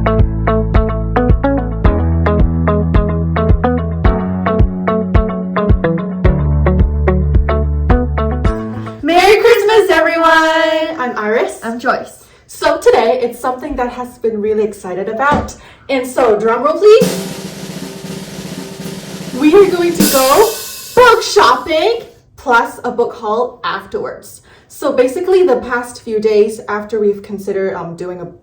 Merry Christmas, everyone! I'm Iris. I'm Joyce. So today, it's something that has been really excited about. And so, drum roll please. We are going to go book shopping plus a book haul afterwards. So basically, the past few days after we've considered doing a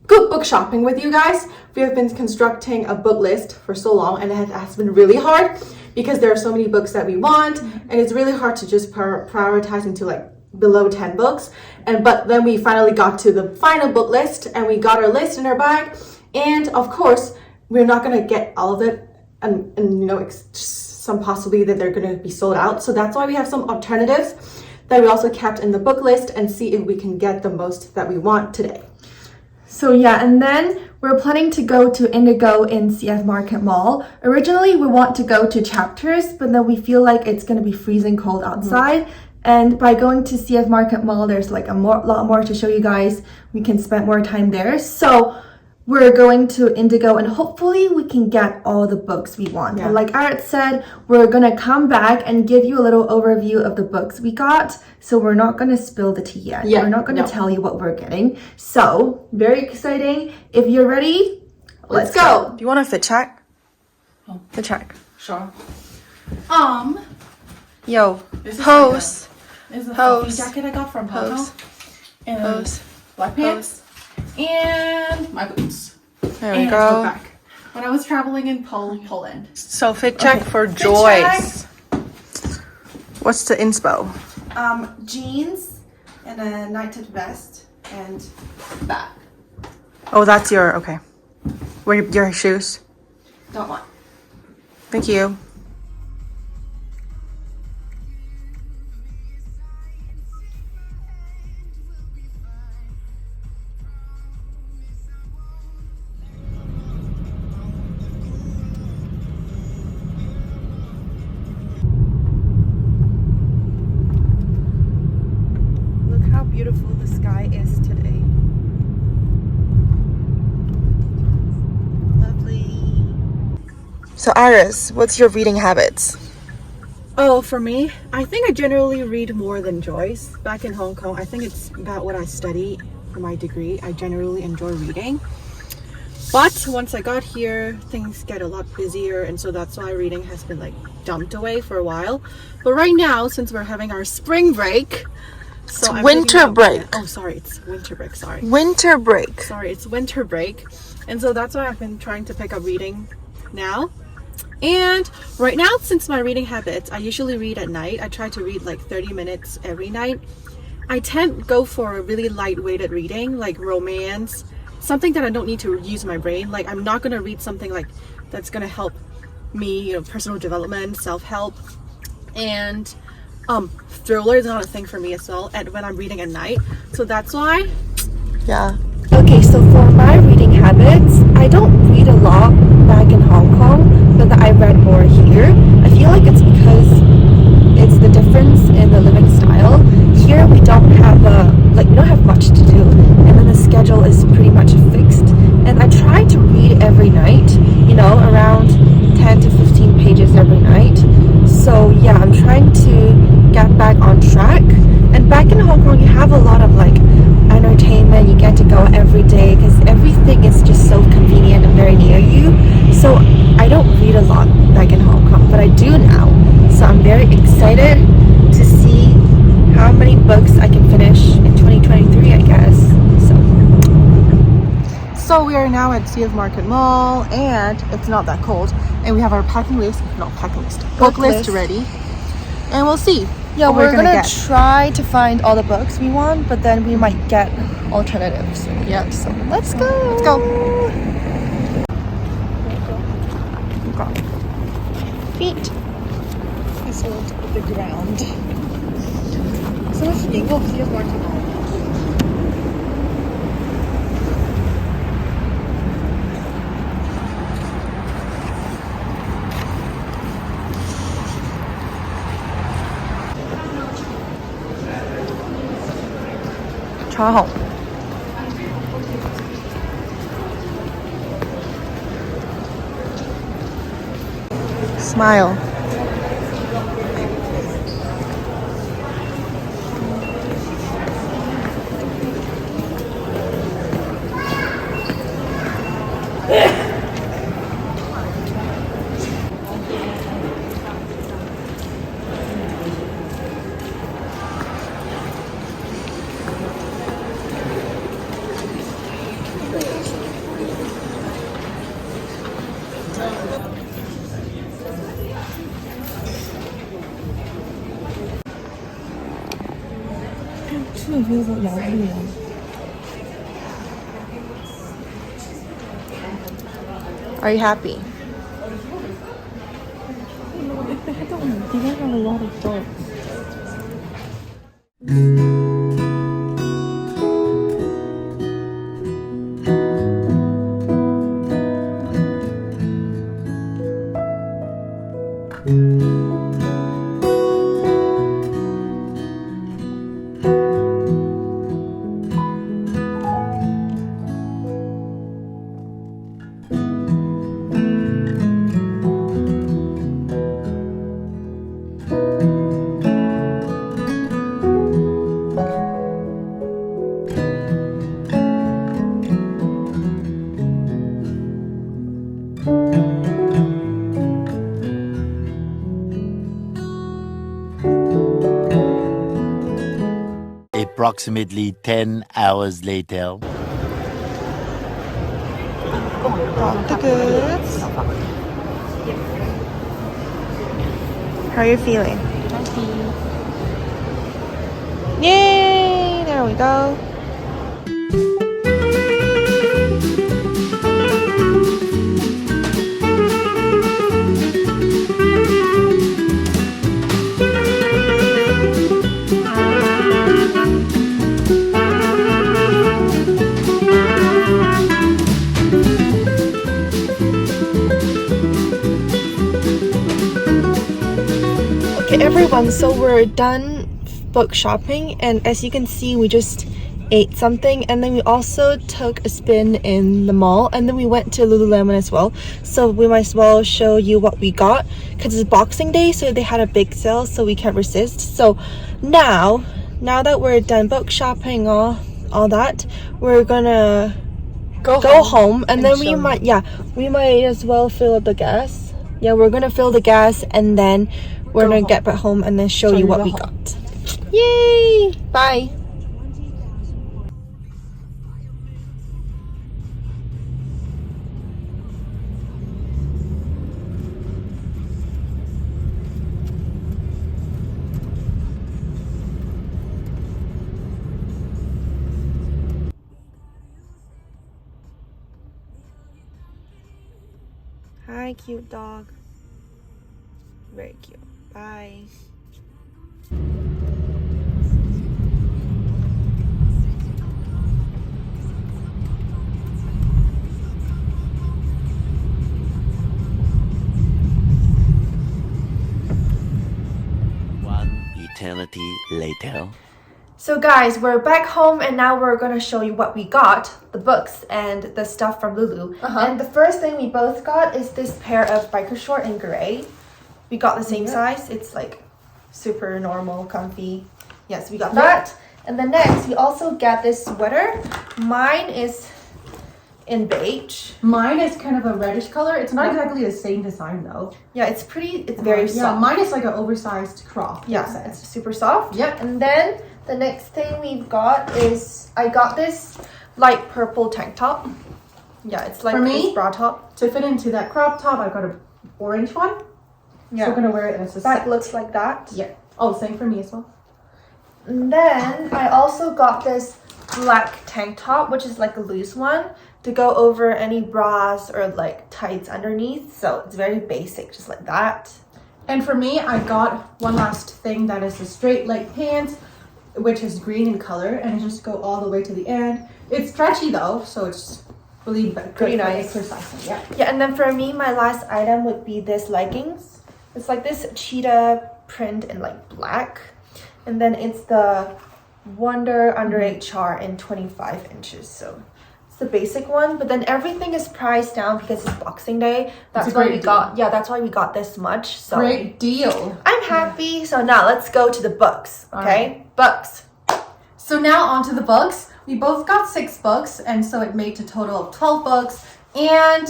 good book shopping with you guys, we have been constructing a book list for so long, and it has been really hard because there are so many books that we want, and it's really hard to just prioritize into like below 10 books. But then we finally got to the final book list, and we got our list in our bag, and of course we're not going to get all of it, and you know, some possibility that they're going to be sold out. So that's why we have some alternatives that we also kept in the book list and see if we can get the most that we want today. So yeah, and then we're planning to go to Indigo in CF Market Mall. Originally, we want to go to Chapters, but then we feel like it's going to be freezing cold outside. And by going to CF Market Mall, there's like lot more to show you guys. We can spend more time there. So we're going to Indigo, and hopefully we can get all the books we want. And like Art said, we're gonna come back and give you a little overview of the books we got. So we're not gonna spill the tea yet. We're not gonna tell you what we're getting. So very exciting. If you're ready, let's go. Do you want a fit check? Oh. Fit check. Sure. Yo. Pose. This is a fluffy jacket I got from Pose. And Pose. black pants. And my boots. There we go. Back. When I was traveling in Poland. So fit check for Joyce. What's the inspo? Jeans and a knitted vest and that. Oh, that's your, okay. Where your shoes? Don't want. Thank you. Beautiful the sky is today. Lovely. So Iris, what's your reading habits? Oh, for me, I think I generally read more than Joyce. Back in Hong Kong, I think it's about what I study for my degree. I generally enjoy reading. But once I got here, things get a lot busier, and so that's why reading has been like dumped away for a while. But right now, since we're having our spring break, so it's winter break. Oh, sorry, it's winter break. Sorry. Winter break. Sorry, it's winter break. And so that's why I've been trying to pick up reading now. And right now, since my reading habits, I usually read at night. I try to read like 30 minutes every night. I tend to go for a really light-weighted reading, like romance, something that I don't need to use my brain. Like, I'm not going to read something like that's going to help me, you know, personal development, self-help, and thriller is not a thing for me as well, and when I'm reading at night. So that's why. Yeah. Okay, so for my reading habits, I don't read a lot back in Hong Kong, but I read more here. I feel like it's because it's the difference in the living style. Here we don't have we don't have much to do, and then the schedule is pretty much fixed. And I try to read every night, you know, around 10 to 15 pages every night. So yeah, I'm trying to get back on track. And back in Hong Kong, you have a lot of like entertainment. You get to go every day because everything is just so convenient and very near you. So I don't read a lot back in Hong Kong, but I do now. So I'm very excited to see how many books I can finish in 2023, I guess. So we are now at CF Market Mall, and it's not that cold, and we have our book list ready, and we'll see. Yeah, we're gonna try to find all the books we want, but then we might get alternatives. Yeah. So let's go. Let's go. Feet. Fizzled with the ground. So what's the book CF Market Mall? Smile. Are you happy? They have a lot of dogs. Approximately 10 hours later. Brought the goods. How are you feeling? Yay! There we go. Okay everyone, so we're done book shopping, and as you can see we just ate something, and then we also took a spin in the mall, and then we went to Lululemon as well. So we might as well show you what we got because it's Boxing Day, so they had a big sale, so we can't resist. So now that we're done book shopping, all that, we're gonna go home and then we might as well fill up the gas. Yeah, we're gonna fill the gas and then we're gonna get back home and then show you what we got. Yay! Bye! Hi, cute dog. Very cute. Bye. One eternity later. So guys, we're back home and now we're gonna show you what we got, the books and the stuff from Lulu. And the first thing we both got is this pair of biker short in gray. We got the same size. It's like super normal, comfy. Yes, we got that. And then next, we also got this sweater. Mine is in beige. Mine is kind of a reddish color. It's not exactly the same design though. Yeah, it's pretty, it's very soft. Yeah, mine is like an oversized crop. Yeah, it's super soft. Yep. And then the next thing we've got is, I got this light purple tank top. Yeah, it's like this bra top. To fit into that crop top, I got an orange one. Yeah. So we're gonna wear it as a That set. looks like that. Yeah. Oh, same for me as well. And then I also got this black tank top, which is like a loose one, to go over any bras or like tights underneath. So it's very basic, just like that. And for me, I got one last thing that is a straight leg pants, which is green in color, and it just go all the way to the end. It's stretchy though, so it's really Pretty good for nice. exercising. Yeah. Yeah, and then for me, my last item would be this leggings. It's like this cheetah print in like black. And then it's the Wonder Under HR in 25 inches. So it's the basic one, but then everything is priced down because it's Boxing Day. That's a why great we deal. got, yeah, that's why we got this much. So Great deal. I'm happy. So now let's go to the books, okay? Books. So now on to the books. We both got 6 books, and so it made a total of 12 books. And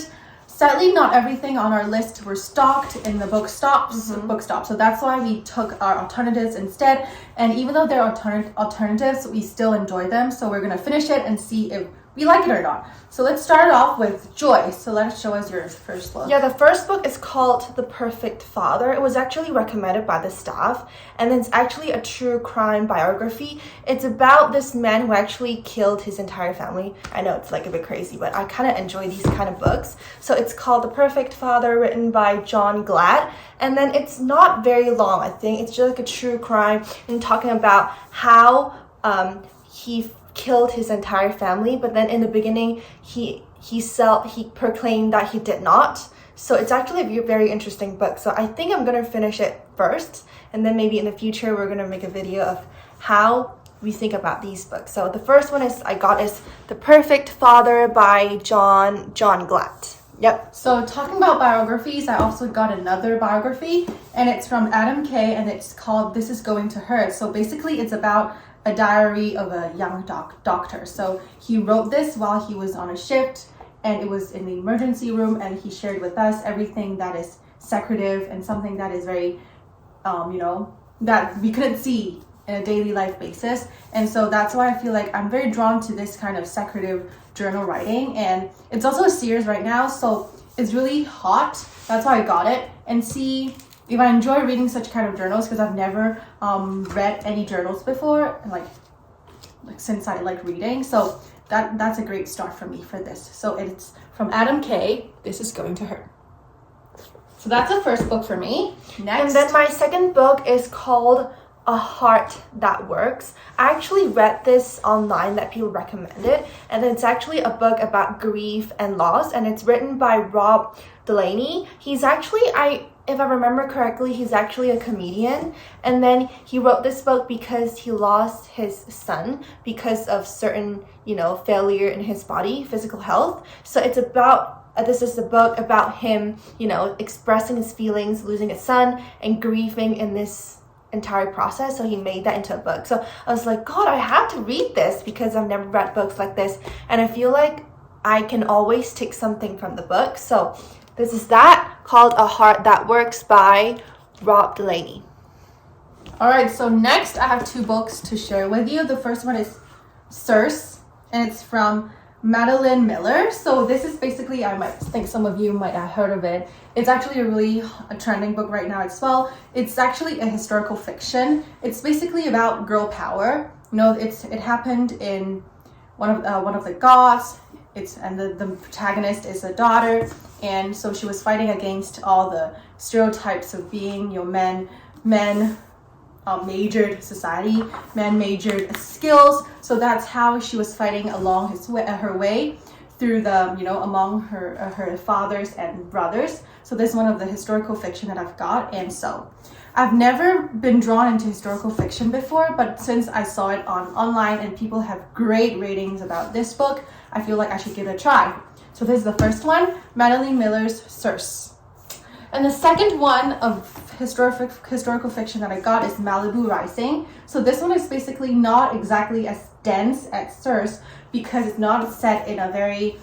sadly, not everything on our list were stocked in the bookstop. So that's why we took our alternatives instead. And even though they're alternatives, we still enjoy them. So we're gonna finish it and see if we like it or not. So let's start off with Joyce. So let's show us your first book. Yeah, the first book is called The Perfect Father. It was actually recommended by the staff, and it's actually a true crime biography. It's about this man who actually killed his entire family. I know it's like a bit crazy, but I kind of enjoy these kind of books. So it's called The Perfect Father, written by John Glad, and then it's not very long. I think it's just like a true crime and talking about how he killed his entire family, but then in the beginning he proclaimed that he did not. So it's actually a very interesting book. So I think I'm gonna finish it first, and then maybe in the future we're gonna make a video of how we think about these books. So the first one is The Perfect Father by John Glad. Yep. So talking about biographies, I also got another biography, and it's from Adam Kay, and it's called This Is Going to Hurt. So basically it's about a diary of a young doctor. So he wrote this while he was on a shift, and it was in the emergency room, and he shared with us everything that is secretive and something that is very, that we couldn't see in a daily life basis. And so that's why I feel like I'm very drawn to this kind of secretive journal writing. And it's also a series right now, so it's really hot. That's why I got it. And see if I enjoy reading such kind of journals, because I've never read any journals before, like since I like reading. So that's a great start for me for this. So it's from Adam Kay, This Is Going to Hurt. So that's the first book for me. Next. And then my second book is called A Heart That Works. I actually read this online that people recommended, and it's actually a book about grief and loss, and it's written by Rob Delaney. He's actually, if I remember correctly, he's actually a comedian, and then he wrote this book because he lost his son because of certain, failure in his body, physical health. So it's about, this is the book about him, expressing his feelings, losing his son, and grieving in this entire process. So he made that into a book. So I was like, God, I have to read this because I've never read books like this, and I feel like I can always take something from the book. So this is that, called A Heart That Works by Rob Delaney. All right, so next I have 2 books to share with you. The first one is Circe, and it's from Madeline Miller. So this is basically, I might think some of you might have heard of it. It's actually a trending book right now as well. It's actually a historical fiction. It's basically about girl power. It happened in one of the Goths. The protagonist is a daughter, and so she was fighting against all the stereotypes of being, men majored society, men majored skills. So that's how she was fighting along her way through among her fathers and brothers. So this is one of the historical fiction that I've got, and so I've never been drawn into historical fiction before, but since I saw it online and people have great ratings about this book, I feel like I should give it a try. So this is the first one, Madeline Miller's Circe. And the second one of historical fiction that I got is Malibu Rising. So this one is basically not exactly as dense as Circe because it's not set in a very,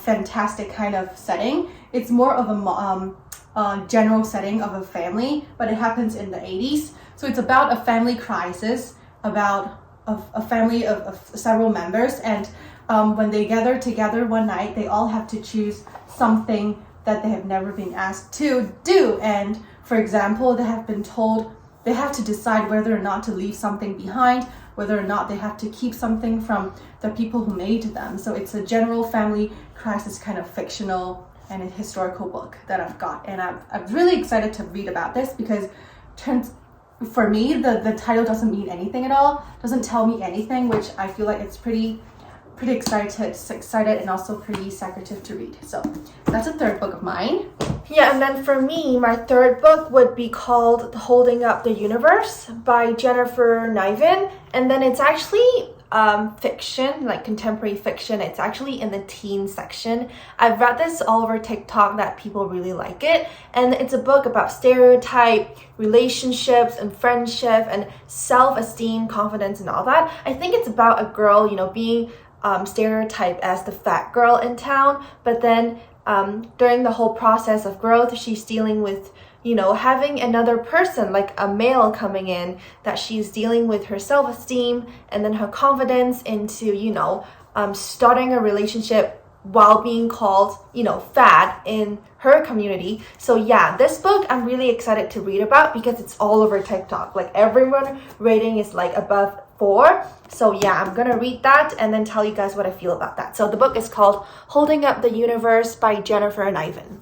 fantastic kind of setting. It's more of a general setting of a family, but it happens in the 80s. So it's about a family crisis, about a family of several members, and when they gather together one night, they all have to choose something that they have never been asked to do. And for example, they have been told they have to decide whether or not to leave something behind, whether or not they have to keep something from the people who made them. So it's a general family crisis kind of fictional and a historical book that I've got. And I'm really excited to read about this because for me, the title doesn't mean anything at all, doesn't tell me anything, which I feel like it's pretty excited and also pretty secretive to read. So that's a third book of mine. Yeah, and then for me, my third book would be called Holding Up the Universe by Jennifer Niven. And then it's actually fiction, like contemporary fiction. It's actually in the teen section. I've read this all over TikTok that people really like it, and it's a book about stereotype, relationships and friendship and self-esteem, confidence and all that. I think it's about a girl, you know, being stereotyped as the fat girl in town, but then during the whole process of growth, she's dealing with, you know, having another person, like a male coming in, that she's dealing with her self-esteem and then her confidence into, you know, starting a relationship while being called, you know, fat in her community. So yeah, this book I'm really excited to read about because it's all over TikTok. Like everyone rating is like above 4. So yeah, I'm gonna read that and then tell you guys what I feel about that. So the book is called Holding Up the Universe by Jennifer and Ivan.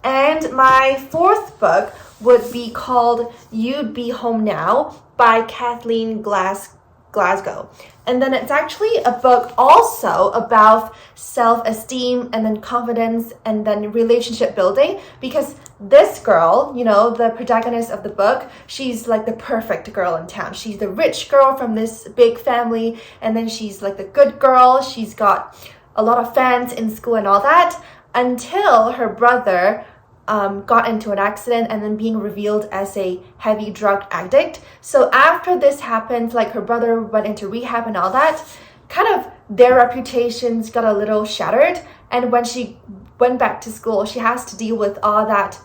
And my 4th book would be called You'd Be Home Now by Kathleen Glasgow. And then it's actually a book also about self-esteem and then confidence and then relationship building, because this girl, you know, the protagonist of the book, she's like the perfect girl in town. She's the rich girl from this big family, and then she's like the good girl. She's got a lot of fans in school and all that, until her brother got into an accident and then being revealed as a heavy drug addict. So after this happened, like her brother went into rehab and all that, kind of their reputations got a little shattered. And when she went back to school, she has to deal with all that,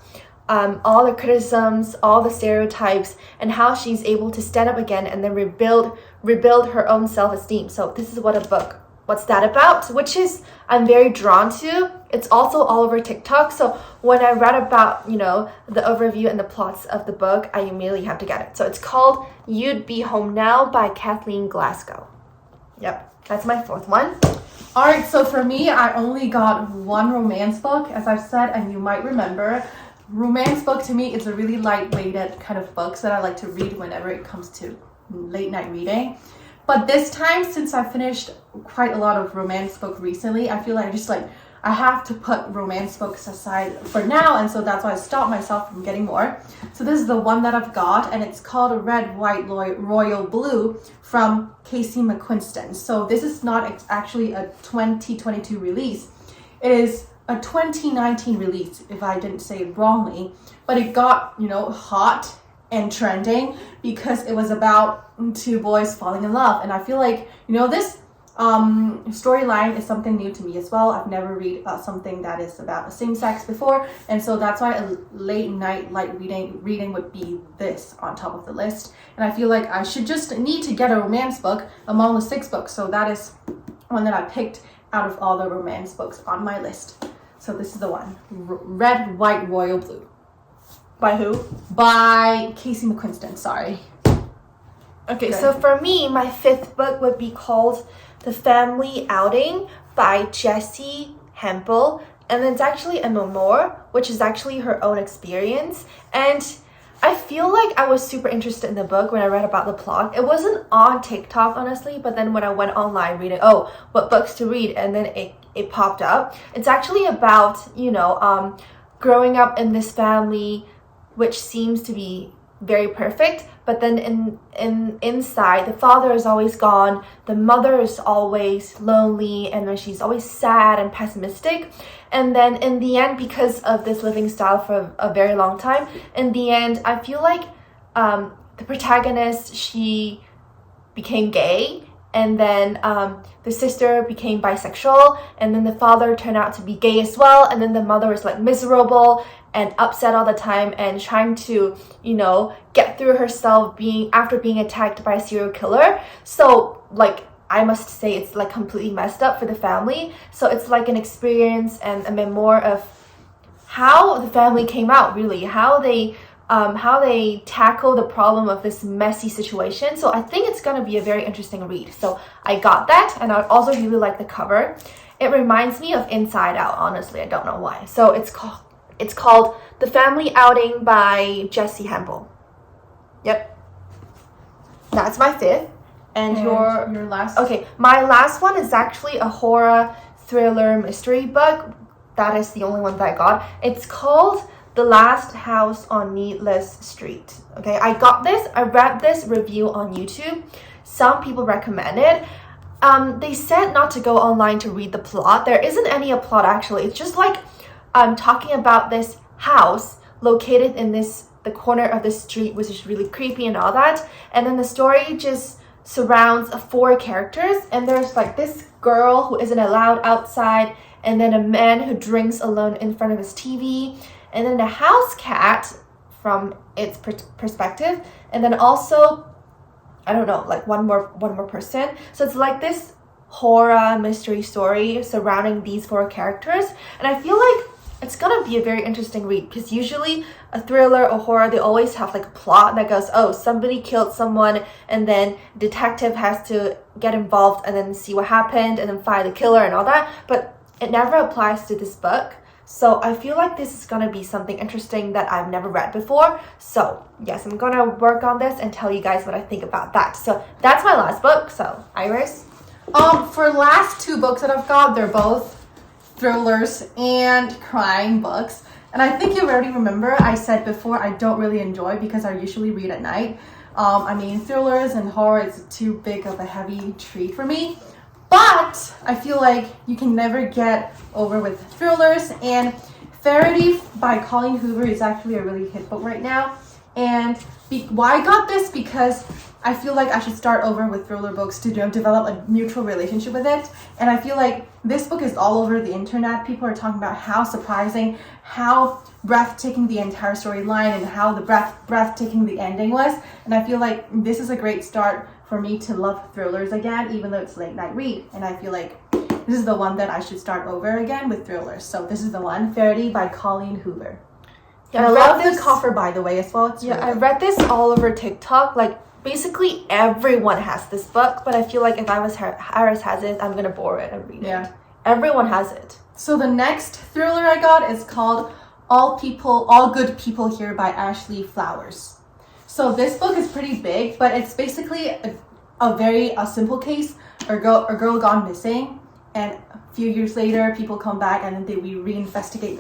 all the criticisms, all the stereotypes, and how she's able to stand up again and then rebuild her own self-esteem. So this is what's that about, which is I'm very drawn to. It's also all over TikTok. So when I read about, you know, the overview and the plots of the book, I immediately have to get it. So it's called You'd Be Home Now by Kathleen Glasgow. Yep, that's my 4th one. All right, so for me, I only got one romance book, as I've said, and you might remember. Romance book to me is a really lightweighted kind of books that I like to read whenever it comes to late night reading. But this time, since I finished quite a lot of romance book recently, I feel like I have to put romance books aside for now, and so that's why I stopped myself from getting more. So this is the one that I've got, and it's called Red, White, Royal Blue from Casey McQuiston. So this is not actually a 2022 release. It is a 2019 release, if I didn't say it wrongly. But it got, you know, hot and trending because it was about 2 boys falling in love. And I feel like, you know, this storyline is something new to me as well. I've never read something that is about the same sex before, and so that's why a late night light reading would be this on top of the list. And I feel like I should just need to get a romance book among the 6 books, so that is one that I picked out of all the romance books on my list. So this is the one, Red, White, Royal Blue. By who? By Casey McQuiston, sorry. Okay, so for me, my 5th book would be called The Family Outing by Jessie Hempel. And it's actually a memoir, which is actually her own experience. And I feel like I was super interested in the book when I read about the plot. It wasn't on TikTok, honestly, but then when I went online reading, what books to read, and then it popped up. It's actually about, you know, growing up in this family, which seems to be very perfect, but then inside, the father is always gone, the mother is always lonely, and then she's always sad and pessimistic. And then in the end, because of this living style for a very long time, in the end, I feel like the protagonist, she became gay, and then the sister became bisexual, and then the father turned out to be gay as well, and then the mother was like miserable and upset all the time and trying to, you know, get through herself after being attacked by a serial killer. So like, I must say it's like completely messed up for the family. So it's like an experience and a memoir of how the family came out, really, how they tackle the problem of this messy situation. So I think it's gonna be a very interesting read. So I got that, and I also really like the cover. It reminds me of Inside Out, honestly. I don't know why. So it's called The Family Outing by Jessie Hempel. Yep. That's my 5th. And your last? Okay, my last one is actually a horror thriller mystery book. That is the only one that I got. It's called The Last House on Needless Street. Okay, I read this review on YouTube. Some people recommend it. They said not to go online to read the plot. There isn't any plot actually. It's just like talking about this house located in the corner of the street, which is really creepy and all that. And then the story just surrounds 4 characters, and there's like this girl who isn't allowed outside, and then a man who drinks alone in front of his TV, and then the house cat from its perspective, and then also I don't know, like one more person. So it's like this horror mystery story surrounding these 4 characters, and I feel like it's gonna be a very interesting read, because usually a thriller or horror, they always have like a plot that goes, oh, somebody killed someone, and then detective has to get involved and then see what happened and then find the killer and all that. But it never applies to this book. So I feel like this is gonna be something interesting that I've never read before. So yes, I'm gonna work on this and tell you guys what I think about that. So that's my last book. So Iris? For last 2 books that I've got, they're both thrillers and crime books. And I think you already remember I said before I don't really enjoy because I usually read at night. I mean, thrillers and horror is too big of a heavy treat for me. But I feel like you can never get over with thrillers. And Faraday by Colleen Hoover is actually a really hit book right now. And why I got this? Because I feel like I should start over with thriller books to develop a neutral relationship with it. And I feel like this book is all over the internet. People are talking about how surprising, how breathtaking the entire storyline, and how the breathtaking the ending was. And I feel like this is a great start for me to love thrillers again, even though it's late night read. And I feel like this is the one that I should start over again with thrillers. So this is the one, Faraday by Colleen Hoover. Yeah, I love the cover, by the way, as well. It's really I read this all over TikTok. Like, basically everyone has this book, but I feel like if I was Iris has it, I'm gonna borrow it and read it. Everyone has it. So the next thriller I got is called All Good People Here by Ashley Flowers. So this book is pretty big, but it's basically a very simple case. A girl gone missing, and a few years later people come back and then we reinvestigate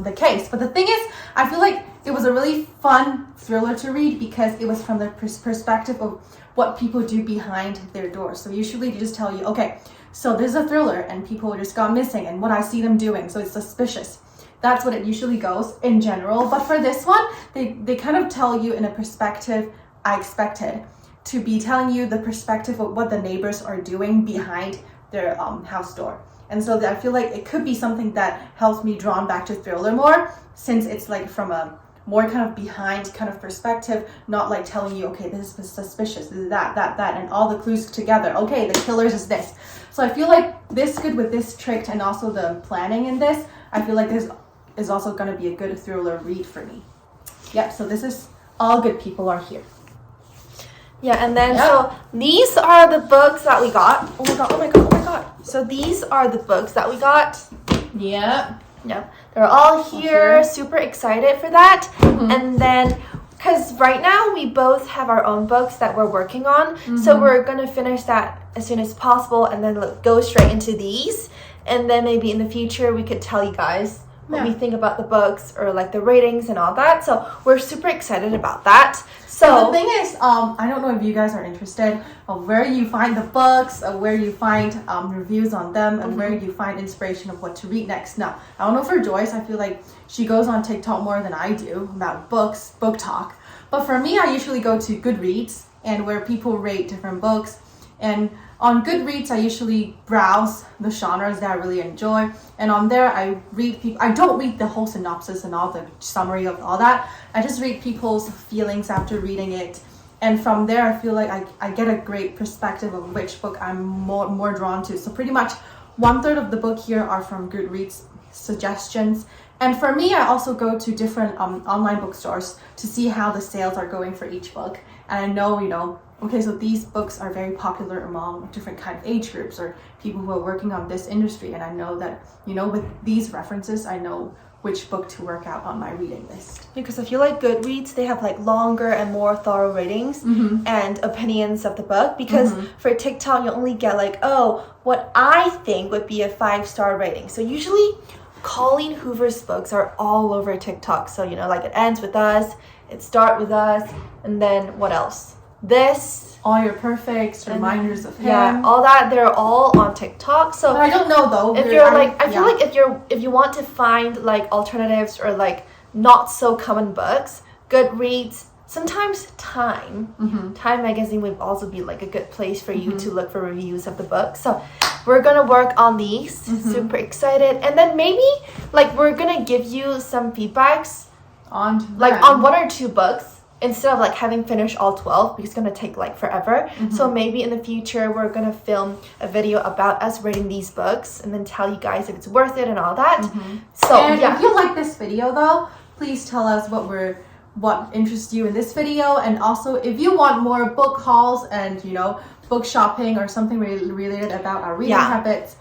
the case. But the thing is, I feel like it was a really fun thriller to read because it was from the perspective of what people do behind their doors. So usually they just tell you, okay, so there's a thriller and people just got missing and what I see them doing, so it's suspicious. That's what it usually goes in general. But for this one, they kind of tell you in a perspective I expected to be telling you the perspective of what the neighbors are doing behind their house door. And so I feel like it could be something that helps me drawn back to thriller more, since it's like from a more kind of behind kind of perspective, not like telling you, okay, this is suspicious, this is that, and all the clues together. Okay, the killers is this. So I feel like this good with this trick and also the planning in this, I feel like this is also going to be a good thriller read for me. Yep, so this is All Good People Are Here. Yeah, and then so these are the books that we got. Oh my god. So these are the books that we got. Yeah. Yeah, they're all here. Super excited for that. And then, because right now we both have our own books that we're working on, so we're gonna finish that as soon as possible, and then go straight into these. And then maybe in the future we could tell you guys what we think about the books or like the ratings and all that. So we're super excited about that. So the thing is, I don't know if you guys are interested of where you find the books, where you find reviews on them, and where you find inspiration of what to read next. Now, I don't know for Joyce, I feel like she goes on TikTok more than I do about books, book talk. But for me, I usually go to Goodreads and where people rate different books. And on Goodreads, I usually browse the genres that I really enjoy. And on there, I don't read the whole synopsis and all the summary of all that. I just read people's feelings after reading it. And from there, I feel like I get a great perspective of which book I'm more drawn to. So pretty much 1/3 of the book here are from Goodreads suggestions. And for me, I also go to different online bookstores to see how the sales are going for each book. And I know, okay, so these books are very popular among different kind of age groups or people who are working on this industry. And I know that, with these references, I know which book to work out on my reading list. because I feel like Goodreads, they have like longer and more thorough ratings and opinions of the book. Because for TikTok, you only get like, what I think would be a 5-star rating. So usually Colleen Hoover's books are all over TikTok. So, like It Ends With Us, It Starts With Us, and then what else? This, all your perfects, reminders of him. Yeah, all that. They're all on TikTok. So But I don't know though. if you're like, I feel like if you want to find like alternatives or like not so common books, Goodreads, sometimes Time magazine would also be like a good place for you to look for reviews of the book. So we're gonna work on these. Super excited. And then maybe like we're gonna give you some feedbacks on on 1 or 2 books instead of like having finished all 12, because it's gonna take like forever. So maybe in the future we're gonna film a video about us rating these books and then tell you guys if it's worth it and all that. So and if you like this video though, please tell us what interests you in this video, and also if you want more book hauls and book shopping or something related about our reading habits,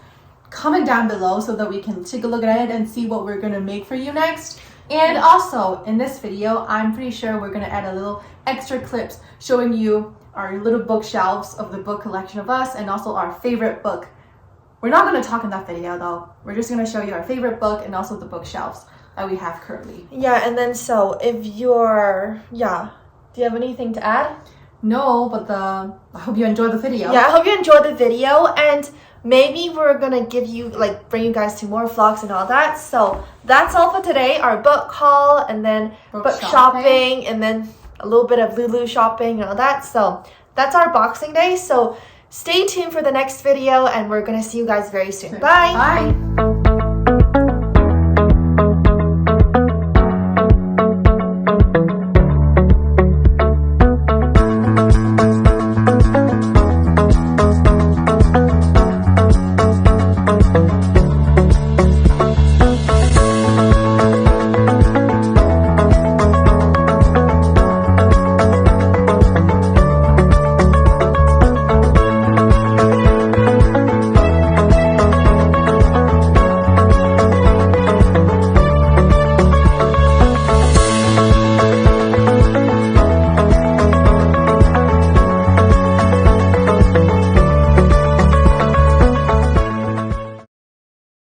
comment down below so that we can take a look at it and see what we're gonna make for you next. And also in this video, I'm pretty sure we're gonna add a little extra clips showing you our little bookshelves of the book collection of us, and also our favorite book. We're not gonna talk in that video though. We're just gonna show you our favorite book and also the bookshelves that we have currently. Yeah, and then so if you're, do you have anything to add? No, but I hope you enjoyed the video. Yeah, I hope you enjoyed the video, and maybe we're gonna give you bring you guys to more vlogs and all that. So that's all for today, our book haul, and then book shopping, and then a little bit of Lulu shopping and all that. So that's our Boxing Day. So stay tuned for the next video, and we're gonna see you guys very soon. Bye. Bye.